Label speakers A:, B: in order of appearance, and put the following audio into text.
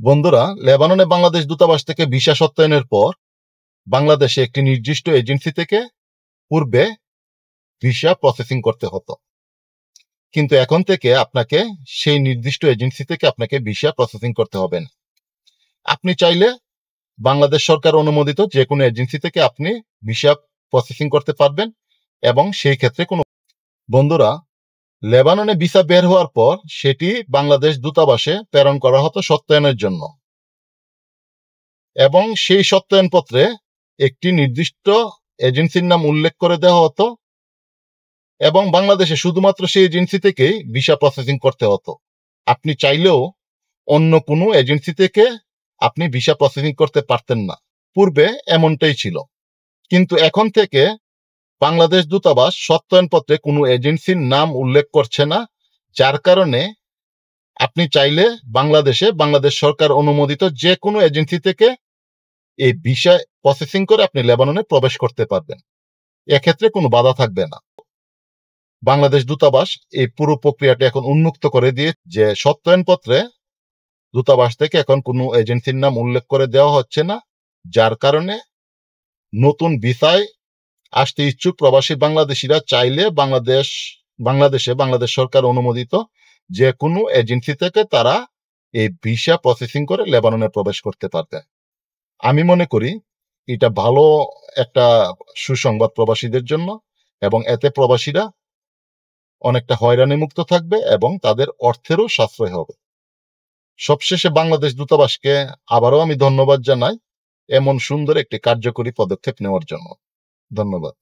A: বন্ধুরা, লেবাননে বাংলাদেশ দূতাবাস থেকে ভিসা সত্যায়নের পর বাংলাদেশে একটি নির্দিষ্ট এজেন্সি থেকে পূর্বে ভিসা প্রসেসিং করতে হতো, কিন্তু এখন থেকে আপনাকে সেই নির্দিষ্ট এজেন্সি থেকে আপনাকে ভিসা প্রসেসিং করতে হবে না। আপনি চাইলে বাংলাদেশ সরকার অনুমোদিত যে কোনো এজেন্সি থেকে আপনি ভিসা প্রসেসিং করতে পারবেন এবং সেই ক্ষেত্রে কোনো বন্ধুরা, লেবাননে ভিসা বের হওয়ার পর সেটি বাংলাদেশ দূতাবাসে প্রেরণ করা হতো সত্যায়নের জন্য এবং সেই সত্যায়ন পত্রে একটি নির্দিষ্ট এজেন্সির নাম উল্লেখ করে দেওয়া হতো এবং বাংলাদেশে শুধুমাত্র সেই এজেন্সি থেকেই ভিসা প্রসেসিং করতে হতো। আপনি চাইলেও অন্য কোনো এজেন্সি থেকে আপনি ভিসা প্রসেসিং করতে পারতেন না। পূর্বে এমনটাই ছিল, কিন্তু এখন থেকে বাংলাদেশ দূতাবাস সত্যায়নপত্রে কোনো এজেন্সির নাম উল্লেখ করছে না, যার কারণে আপনি চাইলে বাংলাদেশ সরকার অনুমোদিত যে কোনো এজেন্সি থেকে এই ভিসা প্রসেসিং করে আপনি লেবাননে প্রবেশ করতে পারবেন। এক্ষেত্রে কোনো বাধা থাকবে না। বাংলাদেশ দূতাবাস এই পুরো প্রক্রিয়াটি এখন উন্মুক্ত করে দিয়ে যে সত্যায়নপত্রে দূতাবাস থেকে এখন কোনো এজেন্সির নাম উল্লেখ করে দেওয়া হচ্ছে না, যার কারণে নতুন ভিসায় আসতে ইচ্ছুক প্রবাসী বাংলাদেশিরা চাইলে বাংলাদেশ সরকার অনুমোদিত যে কোনো এজেন্সি থেকে তারা এই ভিসা প্রসেসিং করে লেবাননে প্রবেশ করতে পারবে। আমি মনে করি এটা ভালো একটা সুসংবাদ প্রবাসীদের জন্য এবং এতে প্রবাসীরা অনেকটা হয়রানি মুক্ত থাকবে এবং তাদের অর্থেরও সাশ্রয় হবে। সবশেষে বাংলাদেশ দূতাবাসকে আবারও আমি ধন্যবাদ জানাই এমন সুন্দর একটি কার্যকরী পদক্ষেপ নেওয়ার জন্য। ধন্যবাদ।